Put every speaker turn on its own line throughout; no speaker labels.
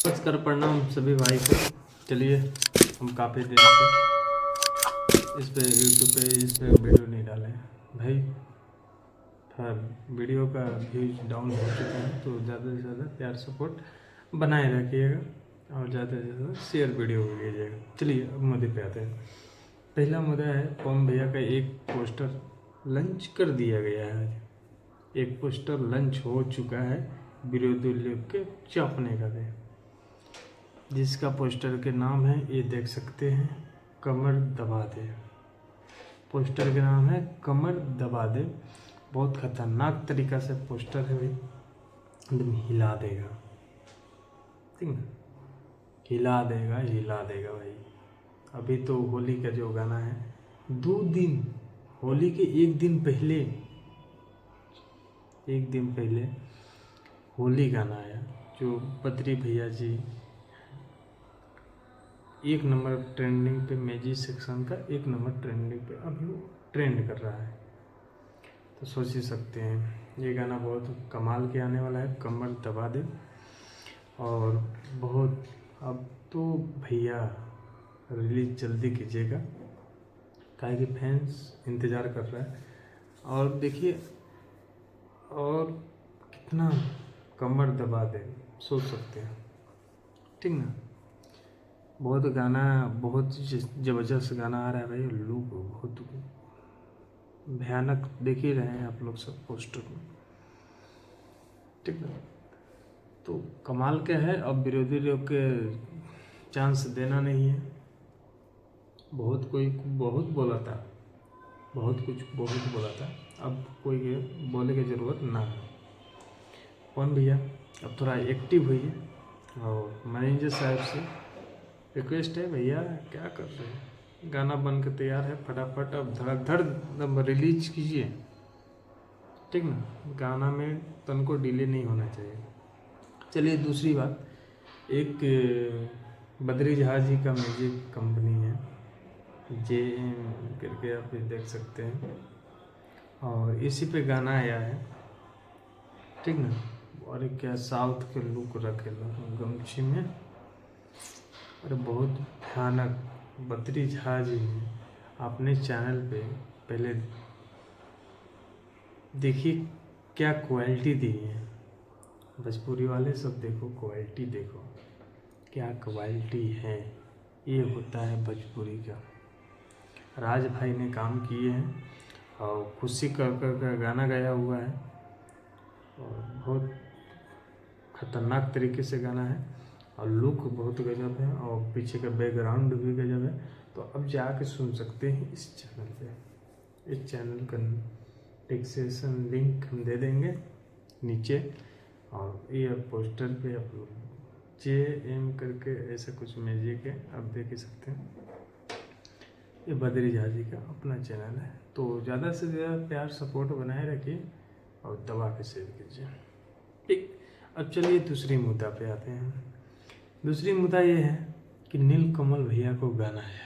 नमस्कार, प्रणाम सभी भाई को। चलिए हम काफ़ी देर से इस पे यूट्यूब पे इस पे वीडियो नहीं डाले भाई। थोड़ा वीडियो का व्यूज डाउन हो चुका है, तो ज़्यादा से ज़्यादा प्यार सपोर्ट बनाए रखिएगा और ज़्यादा से ज़्यादा शेयर वीडियो को कीजिएगा। चलिए अब मुद्दे पे आते हैं। पहला मुद्दा है, पवन भैया का एक पोस्टर लॉन्च कर दिया गया है। एक पोस्टर लॉन्च हो चुका है विरोधी लोग के चापने का दे, जिसका पोस्टर के नाम है, ये देख सकते हैं, कमर दबा दे। पोस्टर के नाम है कमर दबा दे। बहुत खतरनाक तरीका से पोस्टर है भाई, एकदम हिला देगा, ठीक है, हिला देगा भाई। अभी तो होली का जो गाना है, 2 दिन, होली के एक दिन पहले होली गाना आया, जो बद्री भैया जी 1 नंबर ट्रेंडिंग पे, मैजिक सेक्शन का 1 नंबर ट्रेंडिंग पे अभी वो ट्रेंड कर रहा है। तो सोच ही सकते हैं ये गाना बहुत कमाल के आने वाला है, कमर दबा दे। और बहुत, अब तो भैया रिलीज जल्दी कीजिएगा, काहे कि फैंस इंतज़ार कर रहा है। और देखिए, और कितना कमर दबा दे, सोच सकते हैं, ठीक ना। बहुत गाना, बहुत ज़बरदस्त गाना आ रहा है भाई। लुक बहुत भयानक देख ही रहे हैं आप लोग सब पोस्टर में, ठीक है। तो कमाल क्या है, अब विरोधी लोग के चांस देना नहीं है। बहुत बहुत बोला था, अब कोई बोले की ज़रूरत ना है। पवन भैया अब थोड़ा एक्टिव हुई है, और मैनेजर साहब से रिक्वेस्ट है, भैया क्या कर रहे हैं, गाना बन के तैयार है, फटाफट अब धड़ रिलीज कीजिए, ठीक ना। गाना में तन को डिले नहीं होना चाहिए। चलिए दूसरी बात, एक बद्री जहाज जी का म्यूजिक कंपनी है, JM करके, आप ये देख सकते हैं, और इसी पे गाना आया है, ठीक ना। और क्या साउथ के लुक रखे गमछी में, और बहुत भयानक बद्री झा जी ने अपने चैनल पे पहले देखिए क्या क्वालिटी दी है। भोजपुरी वाले सब देखो, क्वालिटी देखो, क्या क्वालिटी है। ये होता है भोजपुरी का। राज भाई ने काम किए हैं, और खुशी कर का गाना गाया हुआ है, और बहुत खतरनाक तरीके से गाना है, और लुक बहुत गजब है, और पीछे का बैकग्राउंड भी गजब है। तो अब जाके सुन सकते हैं इस चैनल पे। इस चैनल का डिस्क्रिप्शन लिंक हम दे देंगे नीचे, और ये पोस्टर पे आप लोग JM करके ऐसा कुछ मैजिक है, आप देख ही सकते हैं। ये बद्री झा जी का अपना चैनल है। तो ज़्यादा से ज़्यादा प्यार सपोर्ट बनाए रखिए, और दबा के शेयर कीजिए, ठीक। अब चलिए दूसरी मुद्दा पे आते हैं। दूसरी मुद्दा ये है कि नीलकमल भैया को गाना है,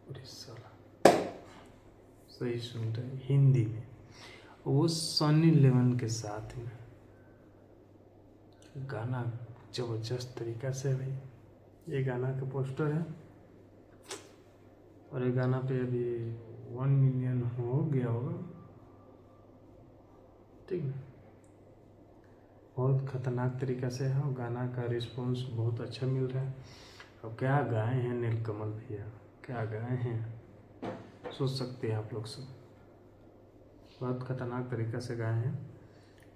अरे साला, सही सुन रहे, हिंदी में, वो सनी लियोन के साथ में गाना जबरदस्त तरीका से भाई। ये गाना का पोस्टर है, और ये गाना पे अभी 1 मिलियन हो गया होगा, ठीक है। बहुत खतरनाक तरीका से है, और गाना का रिस्पॉन्स बहुत अच्छा मिल रहा है। अब क्या गाए हैं नीलकमल भैया, क्या गाए हैं, सोच सकते हैं आप लोग सब। बहुत खतरनाक तरीका से गाए हैं,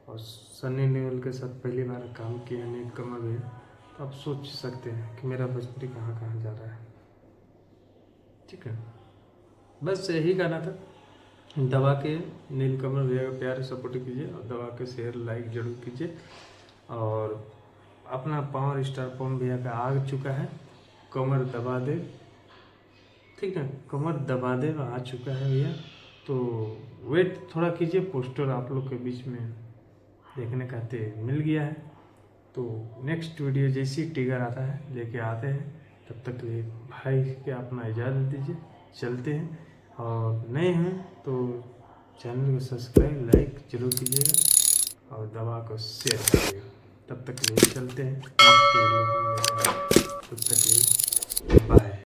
और सनी लियोन के साथ पहली बार काम किया है नीलकमल भैया। तो आप सोच सकते हैं कि मेरा भोजपुरी कहाँ कहाँ जा रहा है, ठीक है। बस यही गाना था। दबा के नीलकमल भैया का प्यार सपोर्ट कीजिए, और दबा के शेयर लाइक जरूर कीजिए। और अपना पावर स्टार पवन भैया का आ चुका है, कमर दबा दे, ठीक है, कमर दबा दे आ चुका है भैया। तो वेट थोड़ा कीजिए, पोस्टर आप लोग के बीच में देखने का मिल गया है। तो नेक्स्ट वीडियो जैसी टिगर आता है लेके आते हैं, तब तक के लिए भाई के अपना इजाज़त दीजिए, चलते हैं। और नए हैं तो चैनल को सब्सक्राइब लाइक जरूर कीजिएगा, और दबा को शेयर करिएगा। तब तक के लिए चलते हैं, नेक्स्ट वीडियो